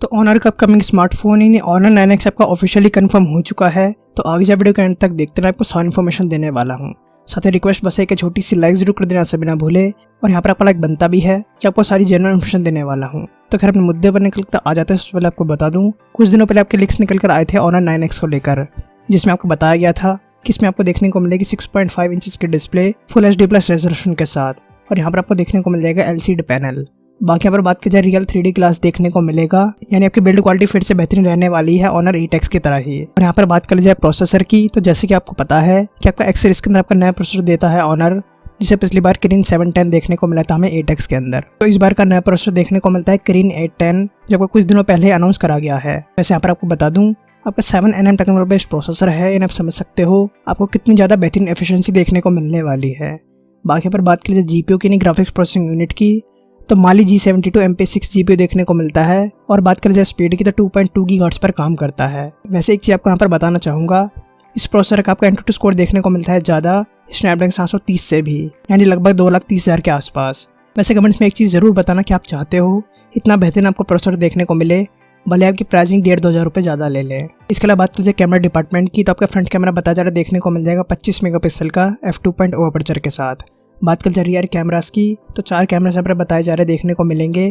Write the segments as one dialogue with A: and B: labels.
A: तो ऑनर का upcoming smartphone यानी ऑनर 9X आपका ऑफिशियली कंफर्म हो चुका है। तो आगे जा वीडियो के एंड तक देखते रहे, आपको सारी इन्फॉर्मेशन देने वाला हूँ। साथ ही रिक्वेस्ट बस है कि छोटी सी लाइक जरूर कर देना से बिना भूले, और यहाँ पर आपका लाइक बनता भी है कि आपको सारी जनरल इन्फॉर्मेशन देने वाला हूँ। तो खैर अपने मुद्दे पर निकल कर आ जाते हैं। सबसे पहले आपको बता दूँ, कुछ दिनों पहले आपके लीक्स निकल कर आए थे ऑनर 9X को लेकर, जिसमें आपको बताया गया था कि इसमें आपको देखने को मिलेगी 6.5 इंचेस की डिस्प्ले फुल HD+ रेजोल्यूशन के साथ, और यहाँ पर आपको देखने को मिल जाएगा LCD पैनल। बाकी यहाँ पर बात की जाए रियल 3D ग्लास देखने को मिलेगा, यानी आपकी बिल्ड क्वालिटी फिर से बेहतरीन रहने वाली है ऑनर 8X की तरह ही। और यहाँ पर बात कर ली जाए प्रोसेसर की, तो जैसे कि आपको पता है कि आपका X सीरीज के अंदर आपका नया प्रोसेसर देता है ऑनर, जिसे पिछली बार Kirin 710 देखने को मिला था हमें 8X के अंदर। तो इस बार का नया प्रोसेसर देखने को मिलता है Kirin 810, जो आपको कुछ दिनों पहले अनाउंस करा गया है। वैसे यहाँ पर आपको बता दूं, आपका 7nm टेक्नोलॉजी बेस्ड प्रोसेसर है, यानी आप समझ सकते हो आपको कितनी ज़्यादा बेहतरीन एफिशिएंसी देखने को मिलने वाली है। बाकी पर बात की जाए GPU की, ग्राफिक्स प्रोसेसिंग यूनिट की, तो माली G72 MP6 GPU देखने को मिलता है। और बात करें जाए स्पीड की, तो 2.2 GHz पर काम करता है। वैसे एक चीज़ आपको यहाँ पर बताना चाहूँगा, इस प्रोसेसर का आपको एंटूटू स्कोर देखने को मिलता है ज़्यादा स्नैपड्रैगन 730 से भी, यानी लगभग 2,30,000 के आसपास। वैसे कमेंट्स में एक चीज़ ज़रूर बताना कि आप चाहते हो इतना बेहतरीन आपको प्रोसेसर देखने को मिले, भले आपकी प्राइसिंग 1,500-2,000 रुपये ज़्यादा ले लें। इसके अलावा बात कीजिए कैमरा डिपार्टमेंट की, तो आपका फ्रंट कैमरा बताया जा रहा है देखने को मिल जाएगा 25 मेगापिक्सल का f2.0 अपर्चर के साथ। बात कर रियर कैमरास की, तो 4 कैमरास यहाँ पर बताए जा रहे देखने को मिलेंगे,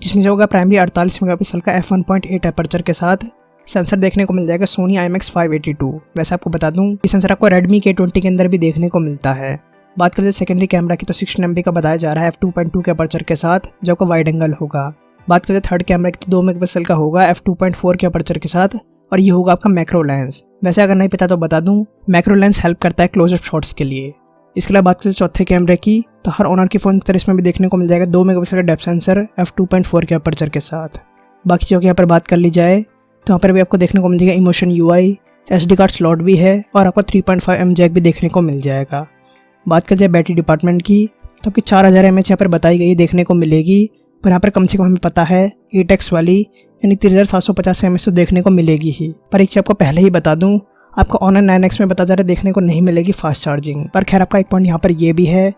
A: जिसमें से होगा प्राइमरी 48 मेगापिक्सल का f1.8 अपर्चर के साथ। सेंसर देखने को मिल जाएगा सोनी IMX582। वैसे आपको बता दूं, ये सेंसर आपको Redmi K20 के अंदर भी देखने को मिलता है। बात करें सेकेंडरी कैमरा की, तो 16 MP का बताया जा रहा है f2.2 के अपर्चर के साथ, जो आपको वाइड एंगल होगा। बात करें थर्ड कैमरा की, तो 2 मेगापिक्सल का होगा f2.4 के अपर्चर के साथ, और ये होगा आपका मैक्रो लेंस। वैसे अगर नहीं पता तो बता दूं, मैक्रो लेंस हेल्प करता है क्लोजअप शॉट्स के लिए। इसके अलावा बात करें चौथे कैमरे की, तो हर ऑनर के फ़ोन की तरह इसमें भी देखने को मिल जाएगा 2 मेगापिक्सल का डेप्थ सेंसर f2.4 के अपर्चर के साथ। बाकी चीज़ों की यहाँ पर बात कर ली जाए, तो यहाँ पर भी आपको देखने को मिल जाएगा emotion UI, SD card slot भी है, और आपको 3.5mm जैक भी देखने को मिल जाएगा। बात कर जाए बैटरी डिपार्टमेंट की, तो आपकी 4000 mAh यहाँ पर बताई गई देखने को मिलेगी, पर यहाँ पर कम से कम हमें पता है 8X वाली यानी 3750 mAh तो देखने को मिलेगी ही। पर एक चीज़ आपको पहले ही बता दूँ, आपको ऑनर 9X में बताया जा रहा है देखने को नहीं मिलेगी फास्ट चार्जिंग। पर खैर आपका एक पॉइंट यहाँ पर ये भी है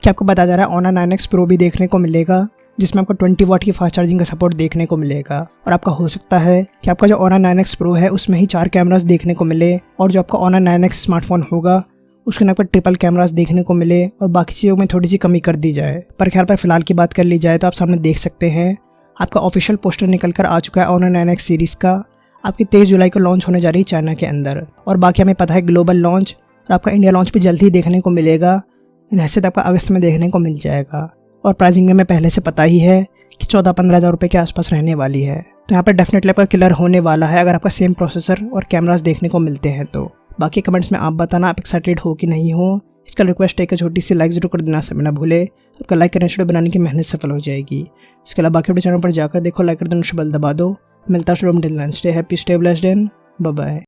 A: कि आपको बताया जा रहा है ऑनर 9X Pro भी देखने को मिलेगा, जिसमें आपको 20 वाट की फास्ट चार्जिंग का सपोर्ट देखने को मिलेगा। और आपका हो सकता है कि आपका जो ऑनर 9X Pro है उसमें ही 4 कैमरास देखने को मिले, और जो आपका ऑनर 9X स्मार्टफोन होगा उसके आपको ट्रिपल कैमरास देखने को मिले, और बाकी चीज़ों में थोड़ी सी कमी कर दी जाए। पर खैर पर फिलहाल की बात कर ली जाए, तो आप सामने देख सकते हैं आपका ऑफिशियल पोस्टर निकल कर आ चुका है ऑनर 9X सीरीज़ का। आपकी 23 जुलाई को लॉन्च होने जा रही है चाइना के अंदर, और बाकी हमें पता है ग्लोबल लॉन्च और आपका इंडिया लॉन्च भी जल्द ही देखने को मिलेगा। ऐसे तो आपका अगस्त में देखने को मिल जाएगा, और प्राइसिंग में हमें पहले से पता ही है कि 14-15 हज़ार रुपये के आसपास रहने वाली है। तो यहाँ पर डेफिनेटली आपका किलर होने वाला है अगर आपका सेम प्रोसेसर और कैमरास देखने को मिलते हैं तो। बाकी कमेंट्स में आप बताना आप एक्साइटेड हो कि नहीं हो। इसका रिक्वेस्ट है कि छोटी सी लाइक जरूर कर देना से बिना भूले, आपका लाइक करने वीडियो बनाने की मेहनत सफल हो जाएगी। इसके अलावा बाकी वीडियो चैनल पर जाकर देखो, लाइक कर देना, बल दबा दो। मिलता है, stay happy, stay blessed and bye bye.